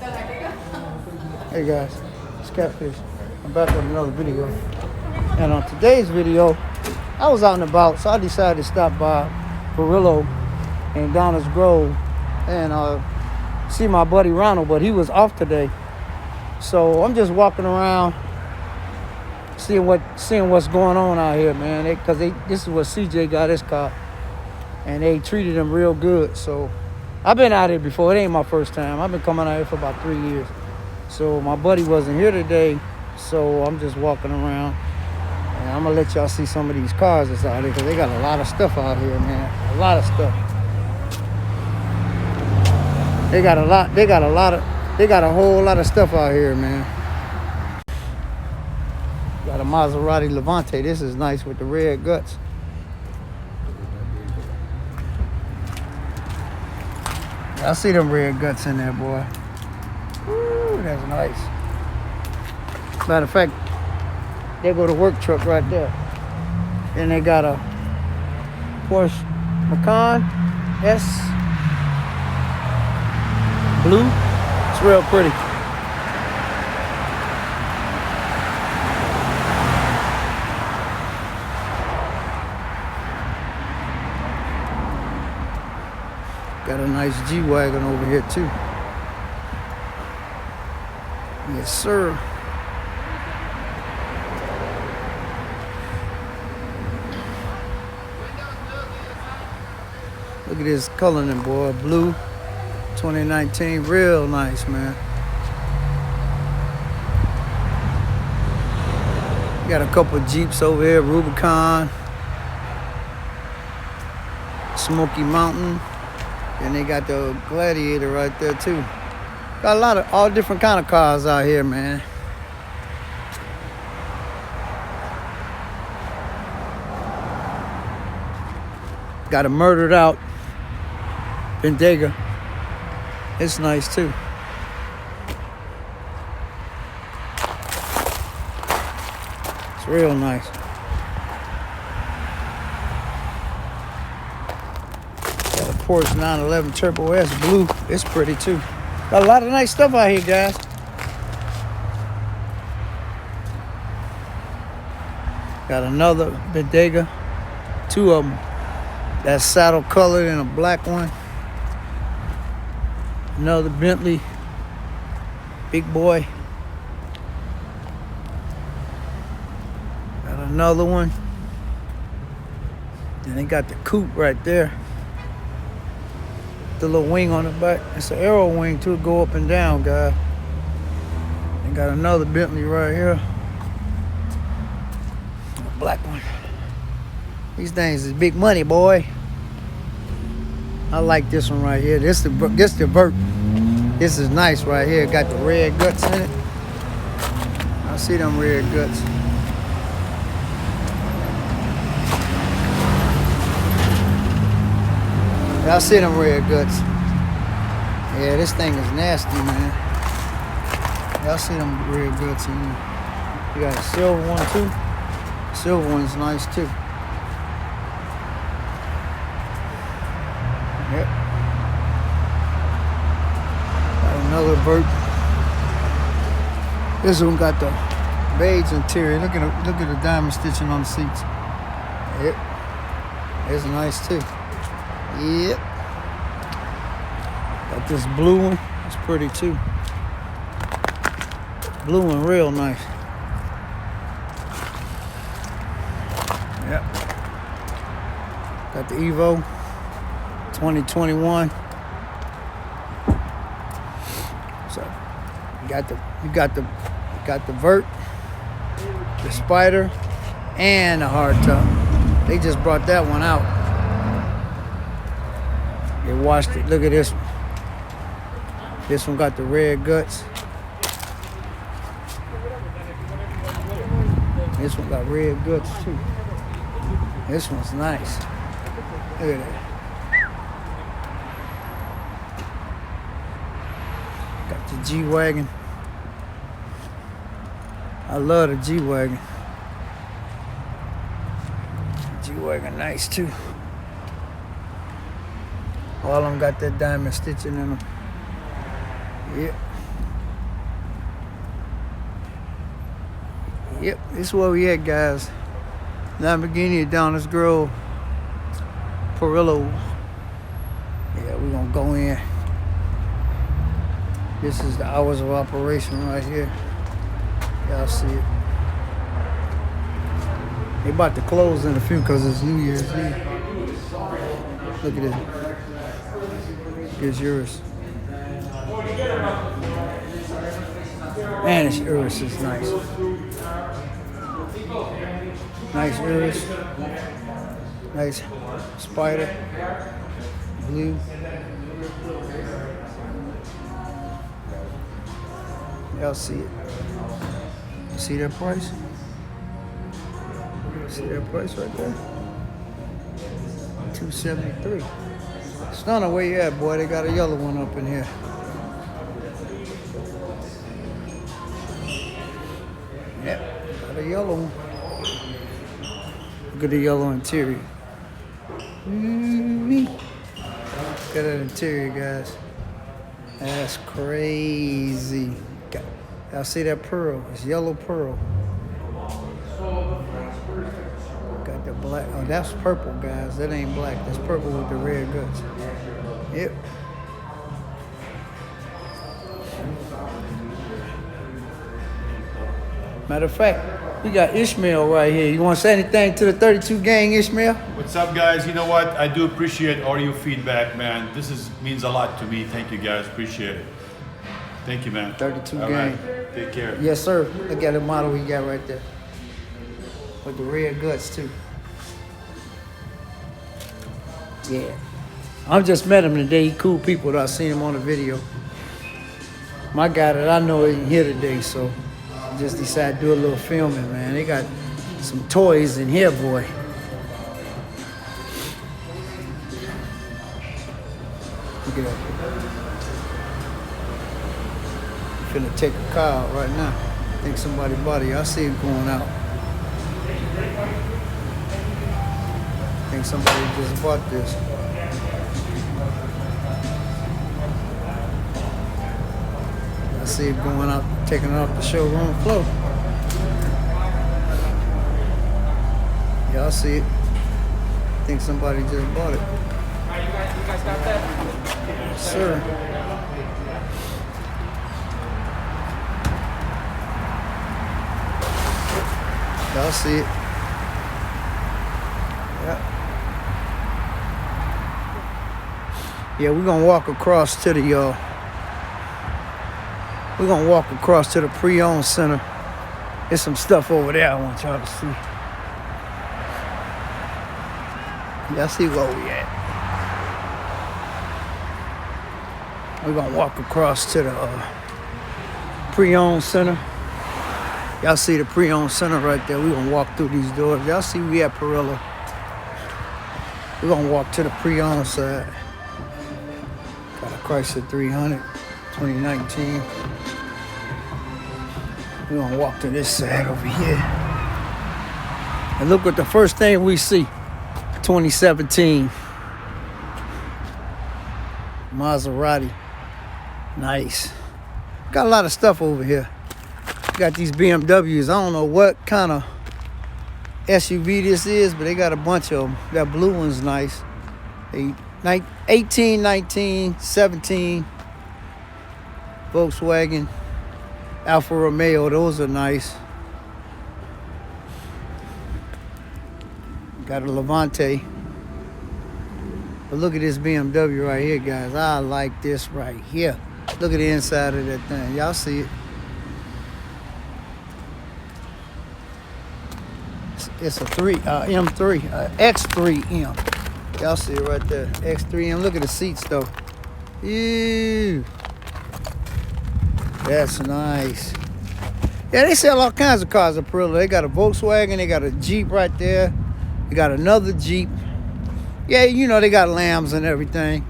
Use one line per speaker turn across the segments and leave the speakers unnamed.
Hey guys, it's Catfish. I'm back with another video. And on today's video, I was out and about, so I decided to stop by Perillo in Downers Grove and see my buddy Ronald, but he was off today. So I'm just walking around, seeing what's going on out here, man. This is what CJ got his car, and they treated him real good. So I've been out here before. It ain't my first time. I've been coming out here for about 3 years. So my buddy wasn't here today, so I'm just walking around. And I'm gonna let y'all see some of these cars that's out here, because they got a lot of stuff out here, man. A lot of stuff. They got a whole lot of stuff out here, man. Got a Maserati Levante. This is nice with the red guts. I see them red guts in there, boy. Ooh, that's nice. Matter of fact, there go the work truck right there. And they got a Porsche Macan S blue. It's real pretty. Got a nice G-Wagon over here too. Yes, sir. Look at this Cullinan, boy. Blue, 2019. Real nice, man. Got a couple of Jeeps over here. Rubicon. Smoky Mountain. And they got the Gladiator right there, too. Got a lot of all different kind of cars out here, man. Got a murdered out Bentayga. It's nice, too. It's real nice. Porsche 911 Turbo S blue. It's pretty too. Got a lot of nice stuff out here, guys. Got another Bentayga. Two of them. That's saddle colored and a black one. Another Bentley. Big boy. Got another one. And they got the coupe right there. The little wing on the back. It's an arrow wing too, go up and down, guys. And got another Bentley right here. A black one. These things is big money, boy. I like this one right here. This the Vert. This is nice right here. Got the red guts in it. I see them red guts. Y'all see them red guts. Yeah, this thing is nasty, man. Y'all see them red guts in here. You got a silver one, too. Silver one's nice, too. Yep. Got another Vert. This one got the beige interior. Look at the diamond stitching on the seats. Yep. It's nice, too. Yep. Got this blue one. It's pretty too. Blue one real nice. Yep. Got the Evo 2021. So you got the Vert, the Spider, and the hardtop. They just brought that one out. They washed it. Look at this one. This one got the red guts. This one got red guts too. This one's nice. Look at that. Got the G-Wagon. I love the G-Wagon. G-Wagon nice too. All of them got that diamond stitching in them. Yep. Yep, this is where we at, guys. Lamborghini at Downers Grove. Perillo. Yeah, we're gonna go in. This is the hours of operation right here. Y'all see it. They about to close in a few because it's New Year's Eve. Look at it. Here's yours. Man, this Urus is nice. Nice Urus. Nice spider. Blue. Y'all see it. See that price? See that price right there? $273. Stunner, where you at, boy? They got a yellow one up in here. Yep, got a yellow one. Look at the yellow interior. Look at that interior, guys. That's crazy. Y'all see that pearl? It's yellow pearl. Got the black. Oh, that's purple, guys. That ain't black. That's purple with the red guts. Yep. Matter of fact, we got Ishmael right here. You want to say anything to the 32 gang, Ishmael?
What's up, guys? You know what? I do appreciate all your feedback, man. This means a lot to me. Thank you, guys. Appreciate it. Thank you, man.
32
all
gang.
Right. Take care.
Yes, sir. Look at the model we got right there. With the red guts, too. Yeah. I just met him today. He cool people that I seen him on the video. My guy that I know isn't here today, so I just decided to do a little filming, man. They got some toys in here, boy. Look at that. Finna take a car out right now. I think somebody bought it. I see it going out. I think somebody just bought this. I see it going out, taking it off the showroom floor. Y'all see it. I think somebody just bought it.
You guys got that?
Yes, sir. Y'all see it. Yeah, we're gonna walk across to the pre-owned center. There's some stuff over there I want y'all to see. Y'all see where we at. We're gonna walk across to the pre-owned center. Y'all see the pre-owned center right there. We're gonna walk through these doors. Y'all see we at Perillo. We're gonna walk to the pre-owned side. Got a Chrysler 300, 2019. We're gonna walk to this side over here. And look what the first thing we see. 2017. Maserati. Nice. Got a lot of stuff over here. Got these BMWs. I don't know what kind of SUV this is, but they got a bunch of them. That blue one's nice. 18, 19, 17. Volkswagen. Alfa Romeo. Those are nice. Got a Levante. But look at this BMW right here, guys. I like this right here. Look at the inside of that thing. Y'all see it. It's a M3, X3M. Y'all see it right there, X3M. Look at the seats though. Ew. That's nice. Yeah, they sell all kinds of cars at Perillo. They got a Volkswagen, they got a Jeep right there. They got another Jeep. Yeah, you know, they got Lambs and everything.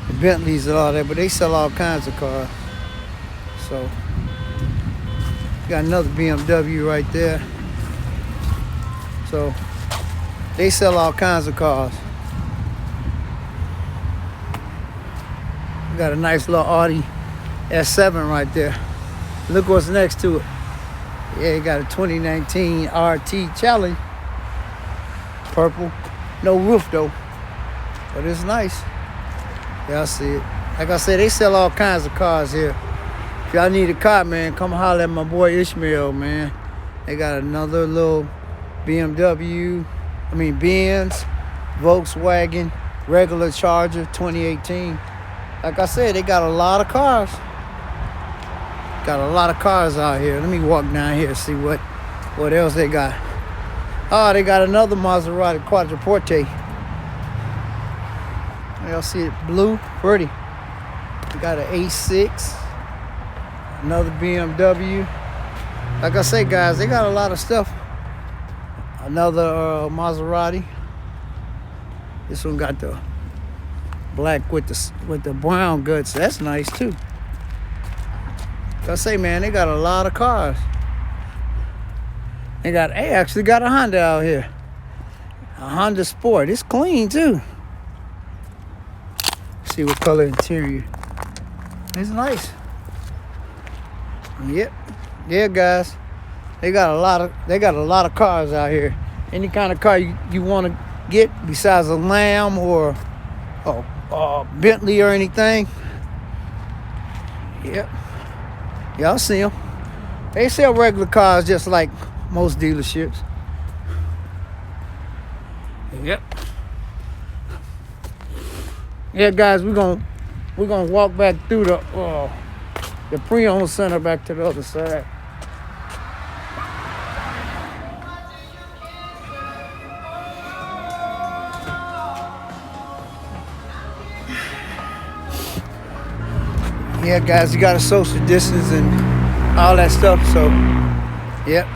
The Bentleys and all that, but they sell all kinds of cars. So, got another BMW right there. So, they sell all kinds of cars. We got a nice little Audi S7 right there. Look what's next to it. Yeah, he got a 2019 RT Challenge. Purple. No roof though. But it's nice. Y'all see it. Like I said, they sell all kinds of cars here. If y'all need a car, man, come holler at my boy Ishmael, man. They got another little BMW, Benz, Volkswagen, regular Charger, 2018. Like I said, they got a lot of cars. Got a lot of cars out here. Let me walk down here and see what else they got. Oh, they got another Maserati Quattroporte. Y'all see it? Blue, pretty. We got an A6. Another BMW. Like I say, guys, they got a lot of stuff. Another Maserati. This one got the black with the brown guts. That's nice too. Like I say, man, they got a lot of cars. They actually got a Honda out here. A Honda Sport. It's clean too. See what color interior. It's nice. Yep. Yeah, guys. They got a lot of cars out here. Any kind of car you want to get besides a Lamb or Bentley or anything. Yep. Y'all see them. They sell regular cars just like most dealerships. Yep. Yeah, guys, we're gonna walk back through the pre-owned center back to the other side. Yeah, guys, you gotta social distance and all that stuff, so yep.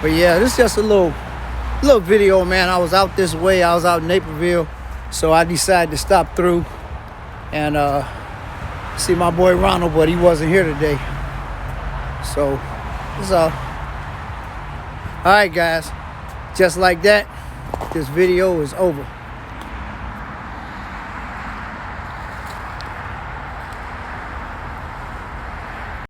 But yeah, this is just a little video, man. I was out this way. I was out in Naperville, so I decided to stop through and see my boy Ronald, but he wasn't here today. So that's all. All right, guys. Just like that, this video is over.